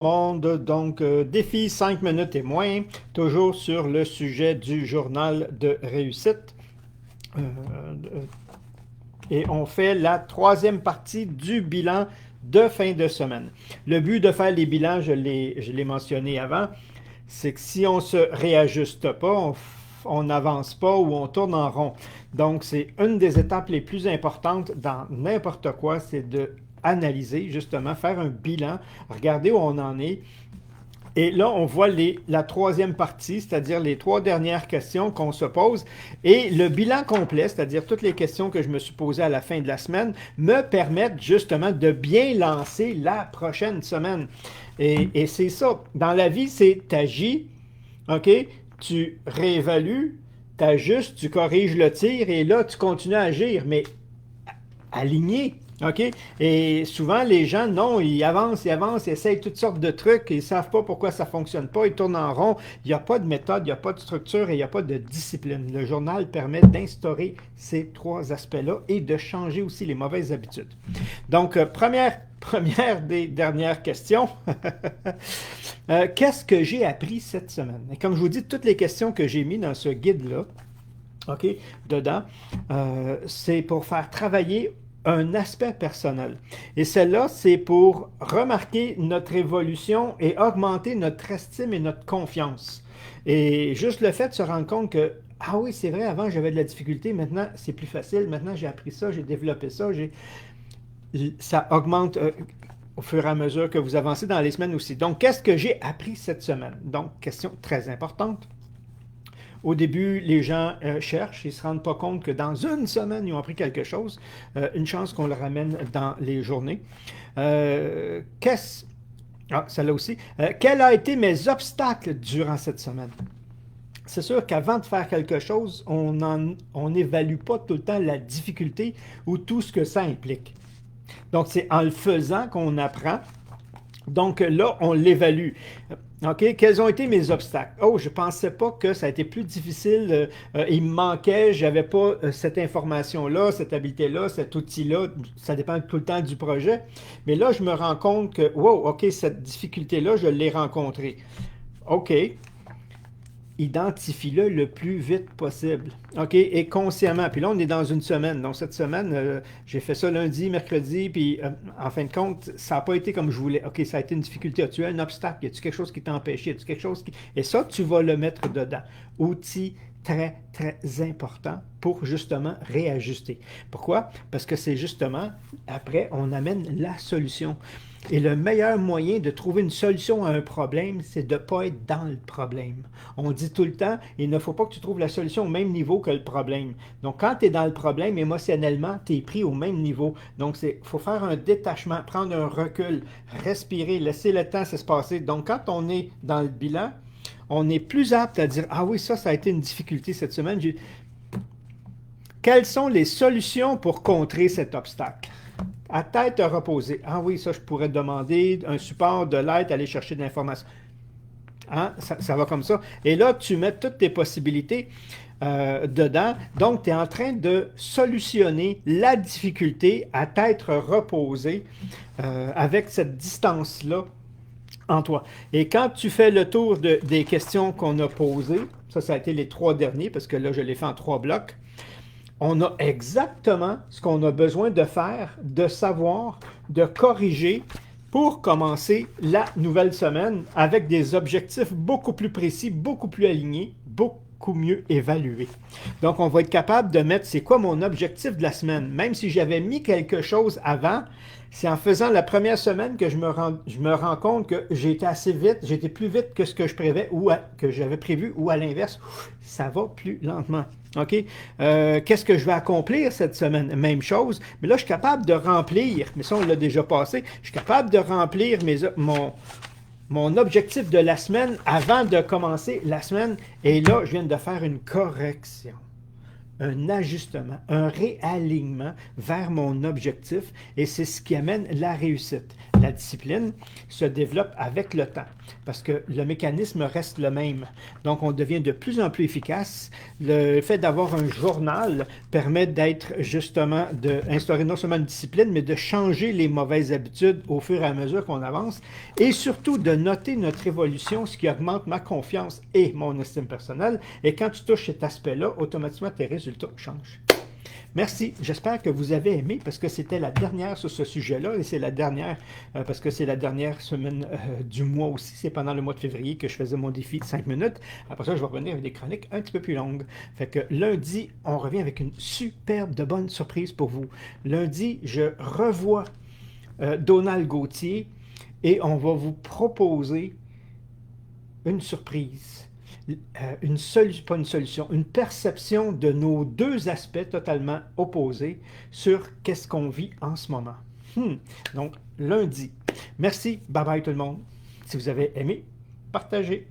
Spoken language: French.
Monde, donc défi 5 minutes et moins, toujours sur le sujet du journal de réussite. Euh, et on fait la troisième partie du bilan de fin de semaine. Le but de faire les bilans, je l'ai mentionné avant, c'est que si on ne se réajuste pas, on n'avance pas ou on tourne en rond. Donc, c'est une des étapes les plus importantes dans n'importe quoi, c'est de analyser, justement, faire un bilan, regarder où on en est. Et là, on voit la troisième partie, c'est-à-dire les trois dernières questions qu'on se pose. Et le bilan complet, c'est-à-dire toutes les questions que je me suis posées à la fin de la semaine, me permettent justement de bien lancer la prochaine semaine. Et c'est ça. Dans la vie, c'est t'agis, OK? Tu réévalues, t'ajustes, tu corriges le tir et là, tu continues à agir. Mais aligné. OK? Et souvent, les gens, non, ils avancent, ils essayent toutes sortes de trucs, ils ne savent pas pourquoi ça ne fonctionne pas, ils tournent en rond. Il n'y a pas de méthode, il n'y a pas de structure et il n'y a pas de discipline. Le journal permet d'instaurer ces trois aspects-là et de changer aussi les mauvaises habitudes. Donc, première des dernières questions. Qu'est-ce que j'ai appris cette semaine? Et comme je vous dis, toutes les questions que j'ai mises dans ce guide-là, OK, dedans, c'est pour faire travailler un aspect personnel. Et celle-là, c'est pour remarquer notre évolution et augmenter notre estime et notre confiance. Et juste le fait de se rendre compte que, ah oui, c'est vrai, avant j'avais de la difficulté, maintenant c'est plus facile, maintenant j'ai appris ça, j'ai développé ça, ça augmente au fur et à mesure que vous avancez dans les semaines aussi. Donc, qu'est-ce que j'ai appris cette semaine? Donc, question très importante. Au début, les gens cherchent, ils ne se rendent pas compte que dans une semaine, ils ont appris quelque chose. Une chance qu'on le ramène dans les journées. Celle-là aussi. Quels ont été mes obstacles durant cette semaine? C'est sûr qu'avant de faire quelque chose, on n'évalue pas tout le temps la difficulté ou tout ce que ça implique. Donc, c'est en le faisant qu'on apprend. Donc là, on l'évalue. OK, quels ont été mes obstacles? Oh, je ne pensais pas que ça a été plus difficile. Il me manquait, je n'avais pas cette information-là, cette habileté-là, cet outil-là. Ça dépend tout le temps du projet. Mais là, je me rends compte que, wow, OK, cette difficulté-là, je l'ai rencontrée. OK, identifie-le le plus vite possible. OK? Et consciemment. Puis là, on est dans une semaine. Donc, cette semaine, j'ai fait ça lundi, mercredi, puis en fin de compte, ça n'a pas été comme je voulais. OK, ça a été une difficulté. As-tu un obstacle? Y a-tu quelque chose qui t'a empêché? Y a-tu quelque chose qui... Et ça, tu vas le mettre dedans. Outil très, très important pour justement réajuster. Pourquoi? Parce que c'est justement, après, on amène la solution. Et le meilleur moyen de trouver une solution à un problème, c'est de ne pas être dans le problème. On dit tout le temps, il ne faut pas que tu trouves la solution au même niveau que le problème. Donc, quand tu es dans le problème, émotionnellement, tu es pris au même niveau. Donc, il faut faire un détachement, prendre un recul, respirer, laisser le temps se passer. Donc, quand on est dans le bilan, on est plus apte à dire, ah oui, ça a été une difficulté cette semaine. Quelles sont les solutions pour contrer cet obstacle? À tête reposée. Ah oui, ça, je pourrais demander un support, de l'aide, aller chercher de l'information. Hein? Ça va comme ça. Et là, tu mets toutes tes possibilités dedans. Donc, tu es en train de solutionner la difficulté à tête reposée avec cette distance-là en toi. Et quand tu fais le tour des questions qu'on a posées, ça a été les trois derniers, parce que là, je l'ai fait en trois blocs, on a exactement ce qu'on a besoin de faire, de savoir, de corriger pour commencer la nouvelle semaine avec des objectifs beaucoup plus précis, beaucoup plus alignés, beaucoup mieux évalués. Donc, on va être capable de mettre c'est quoi mon objectif de la semaine. Même si j'avais mis quelque chose avant, c'est en faisant la première semaine que je me rends compte que j'ai été assez vite, j'ai été plus vite que ce que je prévais ou que j'avais prévu, ou à l'inverse, ça va plus lentement. OK? Qu'est-ce que je vais accomplir cette semaine? Même chose. Mais là, je suis capable de remplir, mais ça, on l'a déjà passé, je suis capable de remplir mon objectif de la semaine avant de commencer la semaine. Et là, je viens de faire une correction, un ajustement, un réalignement vers mon objectif et c'est ce qui amène la réussite. la discipline se développe avec le temps parce que le mécanisme reste le même. Donc, on devient de plus en plus efficace. Le fait d'avoir un journal permet d'être justement, d'instaurer non seulement une discipline, mais de changer les mauvaises habitudes au fur et à mesure qu'on avance et surtout de noter notre évolution, ce qui augmente ma confiance et mon estime personnelle. Et quand tu touches cet aspect-là, automatiquement, tes résultats changent. Merci. J'espère que vous avez aimé parce que c'était la dernière sur ce sujet-là et c'est la dernière parce que c'est la dernière semaine du mois aussi. C'est pendant le mois de février que je faisais mon défi de 5 minutes. Après ça, je vais revenir avec des chroniques un petit peu plus longues. Fait que lundi, on revient avec une superbe de bonne surprise pour vous. Lundi, je revois Donald Gauthier et on va vous proposer une surprise. Pas une solution, une perception de nos deux aspects totalement opposés sur qu'est-ce qu'on vit en ce moment. Donc, lundi. Merci, bye bye tout le monde. Si vous avez aimé, partagez.